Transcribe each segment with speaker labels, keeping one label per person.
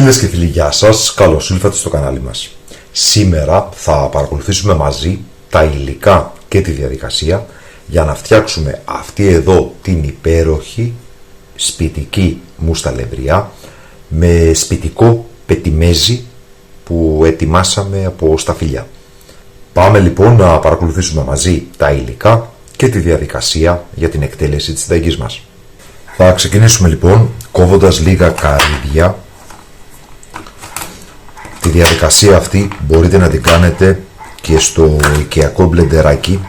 Speaker 1: Φίλες και φίλοι, γεια σας, καλώς ήλθατε στο κανάλι μας. Σήμερα θα παρακολουθήσουμε μαζί τα υλικά και τη διαδικασία για να φτιάξουμε αυτή εδώ την υπέροχη σπιτική μουσταλεμπριά με σπιτικό πετιμέζι που ετοιμάσαμε από σταφυλιά. Πάμε λοιπόν να παρακολουθήσουμε μαζί τα υλικά και τη διαδικασία για την εκτέλεση της συνταγής μας. Θα ξεκινήσουμε λοιπόν κόβοντας λίγα καρύδια. Τη διαδικασία αυτή μπορείτε να την κάνετε και στο οικιακό μπλεντεράκι.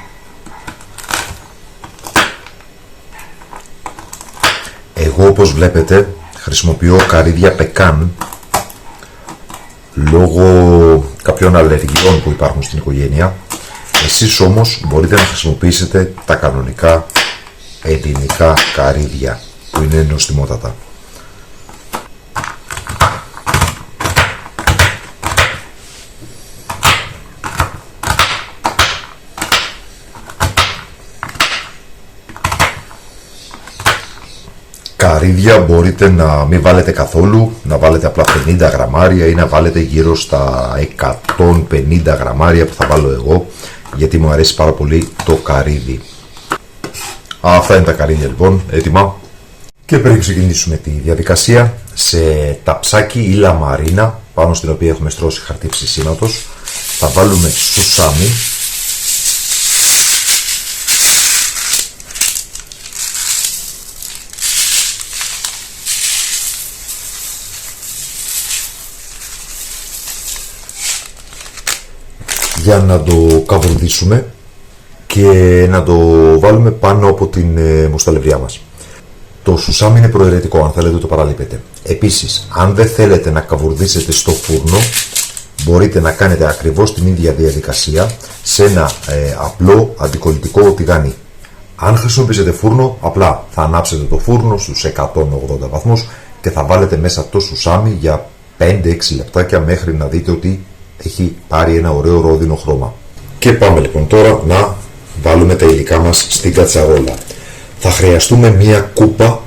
Speaker 1: Εγώ, όπως βλέπετε, χρησιμοποιώ καρύδια πεκάν λόγω κάποιων αλλεργιών που υπάρχουν στην οικογένεια. Εσείς όμως μπορείτε να χρησιμοποιήσετε τα κανονικά ελληνικά καρύδια που είναι νοστιμότατα. Καρύδια μπορείτε να μην βάλετε καθόλου, να βάλετε απλά 50 γραμμάρια ή να βάλετε γύρω στα 150 γραμμάρια που θα βάλω εγώ, γιατί μου αρέσει πάρα πολύ το καρύδι. Αυτά είναι τα καρύδια λοιπόν, έτοιμα. Και πριν ξεκινήσουμε τη διαδικασία, σε ταψάκι ή λαμαρίνα, πάνω στην οποία έχουμε στρώσει χαρτί ψησίματος, θα βάλουμε σουσάμι. Για να το καβουρδίσουμε και να το βάλουμε πάνω από την μουσταλεμπριά μας. Το σουσάμι είναι προαιρετικό, αν θέλετε το παραλείπετε. Επίσης, αν δεν θέλετε να καβουρδίσετε στο φούρνο, μπορείτε να κάνετε ακριβώς την ίδια διαδικασία σε ένα απλό αντικολλητικό τηγάνι. Αν χρησιμοποιήσετε φούρνο, απλά θα ανάψετε το φούρνο στους 180 βαθμούς και θα βάλετε μέσα το σουσάμι για 5-6 λεπτάκια μέχρι να δείτε ότι έχει πάρει ένα ωραίο ρόδινο χρώμα. Και πάμε λοιπόν τώρα να βάλουμε τα υλικά μας στην κατσαρόλα. Θα χρειαστούμε μία κούπα,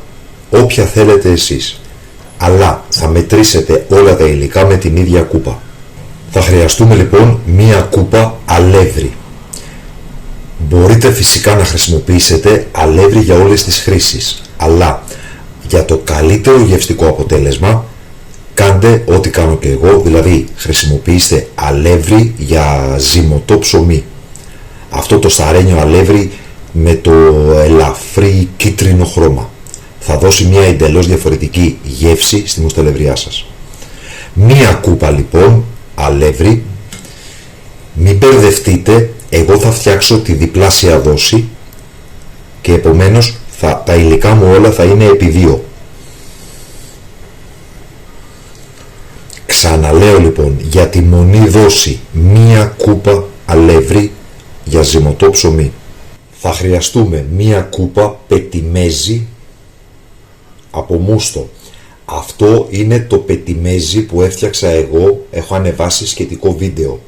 Speaker 1: όποια θέλετε εσείς, αλλά θα μετρήσετε όλα τα υλικά με την ίδια κούπα. Θα χρειαστούμε λοιπόν μία κούπα αλεύρι. Μπορείτε φυσικά να χρησιμοποιήσετε αλεύρι για όλες τις χρήσεις, αλλά για το καλύτερο γευστικό αποτέλεσμα κάντε ό,τι κάνω και εγώ, δηλαδή χρησιμοποιήστε αλεύρι για ζυμωτό ψωμί. Αυτό το σταρένιο αλεύρι με το ελαφρύ κίτρινο χρώμα θα δώσει μια εντελώς διαφορετική γεύση στη μουσταλεμπριά σας. Μία κούπα λοιπόν αλεύρι. Μην μπερδευτείτε, εγώ θα φτιάξω τη διπλάσια δόση και επομένως τα υλικά μου όλα θα είναι επί 2. Ξαναλέω λοιπόν, για τη μονή δόση μία κούπα αλεύρι για ζυμωτό ψωμί. Θα χρειαστούμε μία κούπα πετιμέζι από μούστο. Αυτό είναι το πετιμέζι που έφτιαξα εγώ, έχω ανεβάσει σχετικό βίντεο.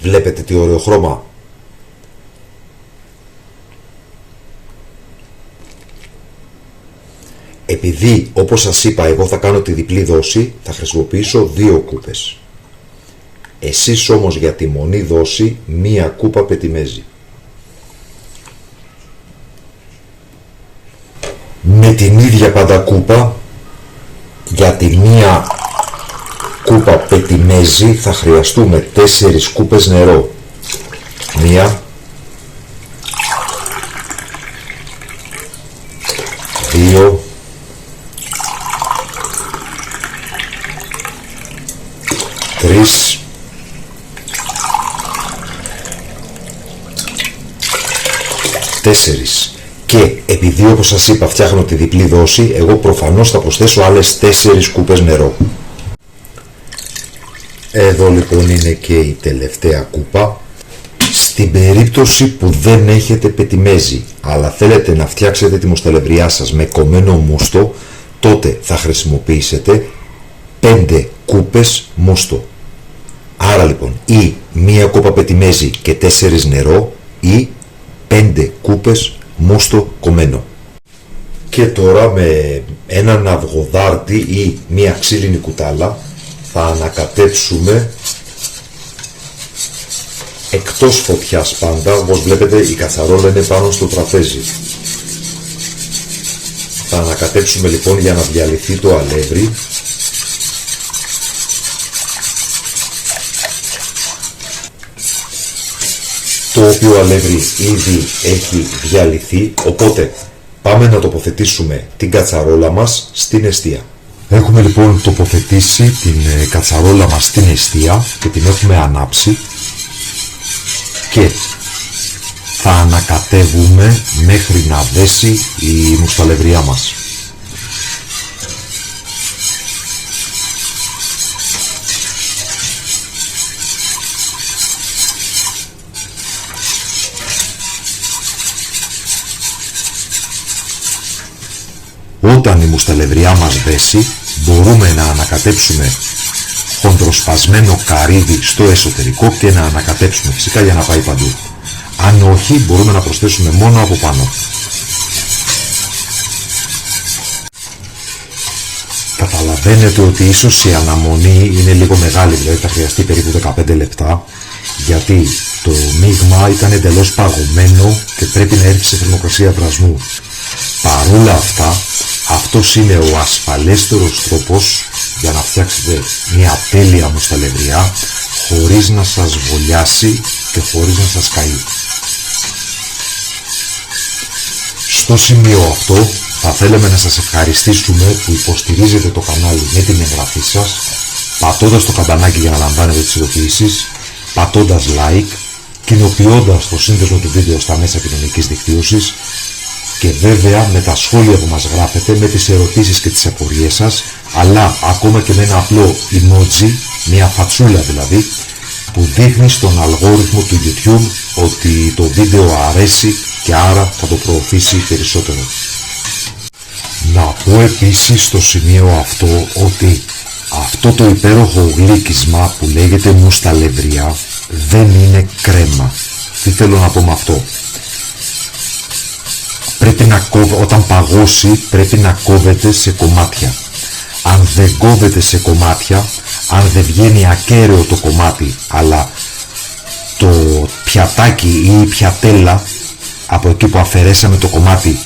Speaker 1: Βλέπετε τι ωραίο χρώμα. Επειδή, όπως σας είπα, εγώ θα κάνω τη διπλή δόση, θα χρησιμοποιήσω 2 κούπες. Εσείς όμως για τη μονή δόση, μία κούπα πετιμέζι. Με την ίδια πάντα κούπα, για τη μία κούπα πετιμέζι θα χρειαστούμε 4 κούπες νερό. 1, 2, 3, 4. Και επειδή, όπως σας είπα, φτιάχνω τη διπλή δόση, εγώ προφανώς θα προσθέσω άλλες 4 κούπες νερό. Εδώ λοιπόν είναι και η τελευταία κούπα. Στην περίπτωση που δεν έχετε πετιμέζι, αλλά θέλετε να φτιάξετε τη μουσταλεμπριά σας με κομμένο μούστο, τότε θα χρησιμοποιήσετε 5 κούπες μούστο. Άρα λοιπόν, ή μία κούπα πετιμέζι και 4 νερό, ή 5 κούπες μούστο κομμένο. Και τώρα με έναν αυγοδάρτη ή μία ξύλινη κουτάλα θα ανακατέψουμε εκτός φωτιάς πάντα. Όπως βλέπετε η κατσαρόλα είναι πάνω στο τραπέζι. Θα ανακατέψουμε λοιπόν για να διαλυθεί το αλεύρι. Το οποίο αλεύρι ήδη έχει διαλυθεί, οπότε πάμε να τοποθετήσουμε την κατσαρόλα μας στην εστία. Έχουμε λοιπόν τοποθετήσει την κατσαρόλα μας στην εστία και την έχουμε ανάψει και θα ανακατεύουμε μέχρι να δέσει η μουσταλευριά μας. Όταν η μουσταλευριά μας δέσει, μπορούμε να ανακατέψουμε χοντροσπασμένο καρύδι στο εσωτερικό και να ανακατέψουμε φυσικά για να πάει παντού. Αν όχι, μπορούμε να προσθέσουμε μόνο από πάνω. Καταλαβαίνετε ότι ίσως η αναμονή είναι λίγο μεγάλη, δηλαδή θα χρειαστεί περίπου 15 λεπτά, γιατί το μείγμα ήταν εντελώς παγωμένο και πρέπει να έρθει σε θερμοκρασία βρασμού. Παρόλα αυτά, αυτός είναι ο ασφαλέστερος τρόπος για να φτιάξετε μια τέλεια μουσταλευριά χωρίς να σας βολιάσει και χωρίς να σας καεί. Στο σημείο αυτό θα θέλαμε να σας ευχαριστήσουμε που υποστηρίζετε το κανάλι με την εγγραφή σας, πατώντας το καμπανάκι για να λαμβάνετε τις ειδοποιήσεις, πατώντας like, κοινοποιώντας το σύνδεσμο του βίντεο στα μέσα κοινωνικής δικτύωσης και βέβαια με τα σχόλια που μας γράφετε, με τις ερωτήσεις και τις απορίες σας, αλλά ακόμα και με ένα απλό emoji, μια φατσούλα δηλαδή, που δείχνει στον αλγόριθμο του YouTube ότι το βίντεο αρέσει και άρα θα το προωθήσει περισσότερο. Να πω επίσης στο σημείο αυτό ότι αυτό το υπέροχο γλύκισμα που λέγεται μουσταλευριά δεν είναι κρέμα. Τι θέλω να πω με αυτό? Πρέπει να όταν παγώσει πρέπει να κόβεται σε κομμάτια. Αν δεν κόβεται σε κομμάτια, αν δεν βγαίνει ακέραιο το κομμάτι, αλλά το πιατάκι ή η πιατέλα από εκεί που αφαιρέσαμε το κομμάτι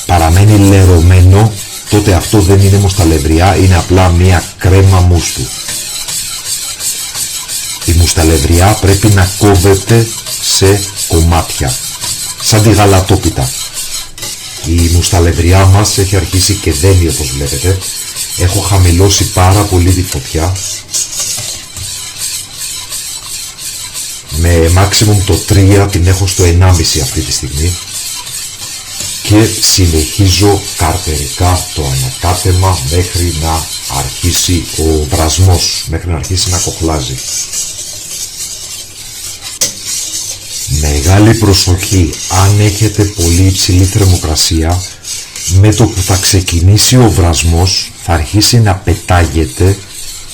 Speaker 1: παραμένει λερωμένο, τότε αυτό δεν είναι μουσταλευριά, είναι απλά μια κρέμα μούστου. Η μουσταλευριά πρέπει να κόβεται σε κομμάτια, σαν τη γαλατόπιτα. Η μουσταλευριά μας έχει αρχίσει και δένει, όπως βλέπετε. Έχω χαμηλώσει πάρα πολύ τη φωτιά με maximum το 3, την έχω στο 1,5 αυτή τη στιγμή και συνεχίζω καρτερικά το ανακάτεμα μέχρι να αρχίσει ο βρασμός, μέχρι να αρχίσει να κοχλάζει. Μεγάλη προσοχή, αν έχετε πολύ υψηλή θερμοκρασία, με το που θα ξεκινήσει ο βρασμός θα αρχίσει να πετάγεται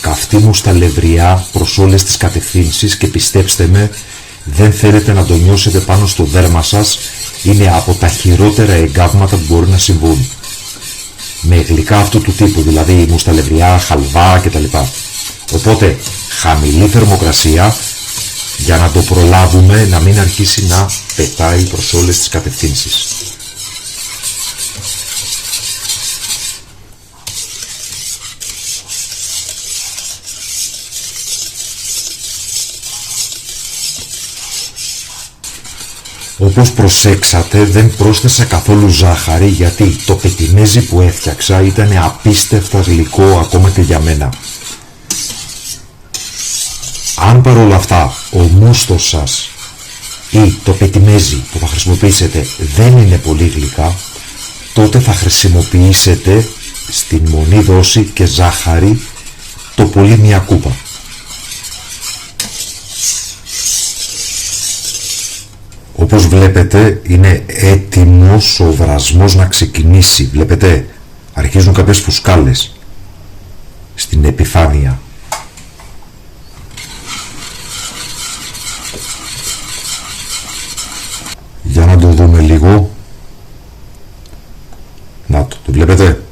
Speaker 1: καυτή μουσταλευριά προς όλες τις κατευθύνσεις και πιστέψτε με, δεν θέλετε να το νιώσετε πάνω στο δέρμα σας, είναι από τα χειρότερα εγκάβματα που μπορεί να συμβούν. Με γλυκά αυτού του τύπου, δηλαδή μουσταλευριά, χαλβά κτλ. Οπότε χαμηλή θερμοκρασία για να το προλάβουμε να μην αρχίσει να πετάει προς όλες τις κατευθύνσεις. Όπως προσέξατε, δεν πρόσθεσα καθόλου ζάχαρη γιατί το πετιμέζι που έφτιαξα ήταν απίστευτα γλυκό ακόμα και για μένα. Αν παρόλα αυτά ο μούστος σας ή το πετιμέζι που θα χρησιμοποιήσετε δεν είναι πολύ γλυκά, τότε θα χρησιμοποιήσετε στην μονή δόση και ζάχαρη το πολύ μία κούπα. Όπως βλέπετε είναι έτοιμος ο βρασμός να ξεκινήσει. Βλέπετε, αρχίζουν κάποιες φουσκάλες στην επιφάνεια. Για να το δούμε λίγο. βλέπετε?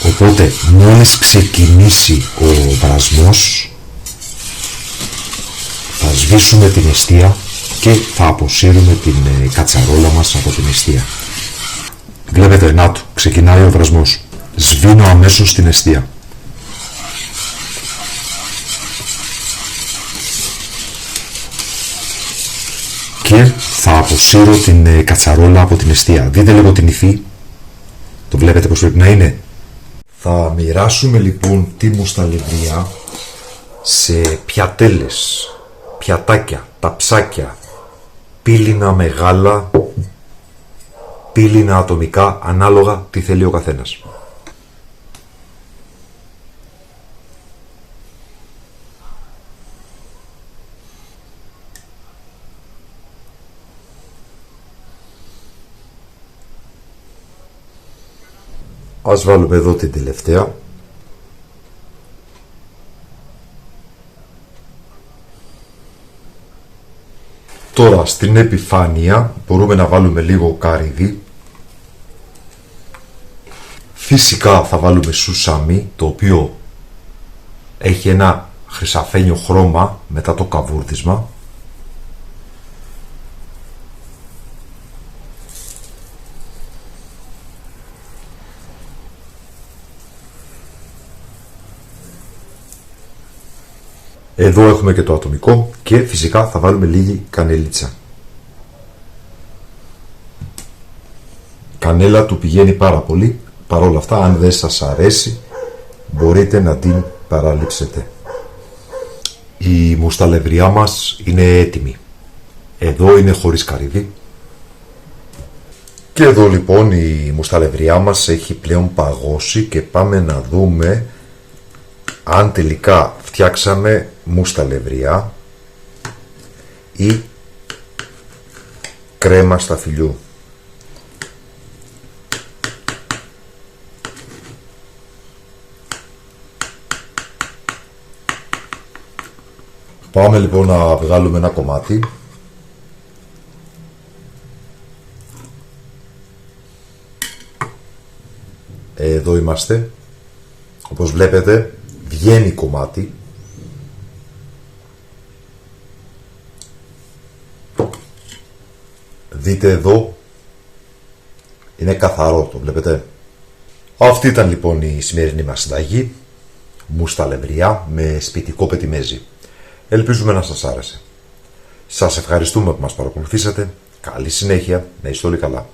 Speaker 1: Οπότε μόλις ξεκινήσει ο βρασμός θα σβήσουμε την εστία και θα αποσύρουμε την κατσαρόλα μας από την εστία. Βλέπετε, να το, ξεκινάει ο βρασμός. Σβήνω αμέσως την εστία. Και θα αποσύρω την κατσαρόλα από την εστία. Δείτε λίγο την υφή. Το βλέπετε πως πρέπει να είναι. Θα μοιράσουμε λοιπόν τη μουσταλευρία σε πιατέλες, πιατάκια, ταψάκια, πύληνα μεγάλα, πύληνα ατομικά, ανάλογα τι θέλει ο καθένας. Ας βάλουμε εδώ την τελευταία. Τώρα στην επιφάνεια μπορούμε να βάλουμε λίγο καρύδι. Φυσικά θα βάλουμε σουσάμι, το οποίο έχει ένα χρυσαφένιο χρώμα μετά το καβούρδισμα. Εδώ έχουμε και το ατομικό και φυσικά θα βάλουμε λίγη κανελίτσα. Κανέλα του πηγαίνει πάρα πολύ, παρόλα αυτά αν δεν σας αρέσει μπορείτε να την παραλείψετε. Η μουσταλευριά μας είναι έτοιμη. Εδώ είναι χωρίς καρύδι. Και εδώ λοιπόν η μουσταλευριά μας έχει πλέον παγώσει και πάμε να δούμε αν τελικά φτιάξαμε μουσταλευριά ή κρέμα σταφυλιού. Πάμε λοιπόν να βγάλουμε ένα κομμάτι. Εδώ είμαστε. Όπως βλέπετε βγαίνει κομμάτι. Δείτε εδώ, είναι καθαρό, το βλέπετε. Αυτή ήταν λοιπόν η σημερινή μας συνταγή, μουσταλευριά με σπιτικό πετιμέζι. Ελπίζουμε να σας άρεσε. Σας ευχαριστούμε που μας παρακολουθήσατε. Καλή συνέχεια, να είστε όλοι καλά.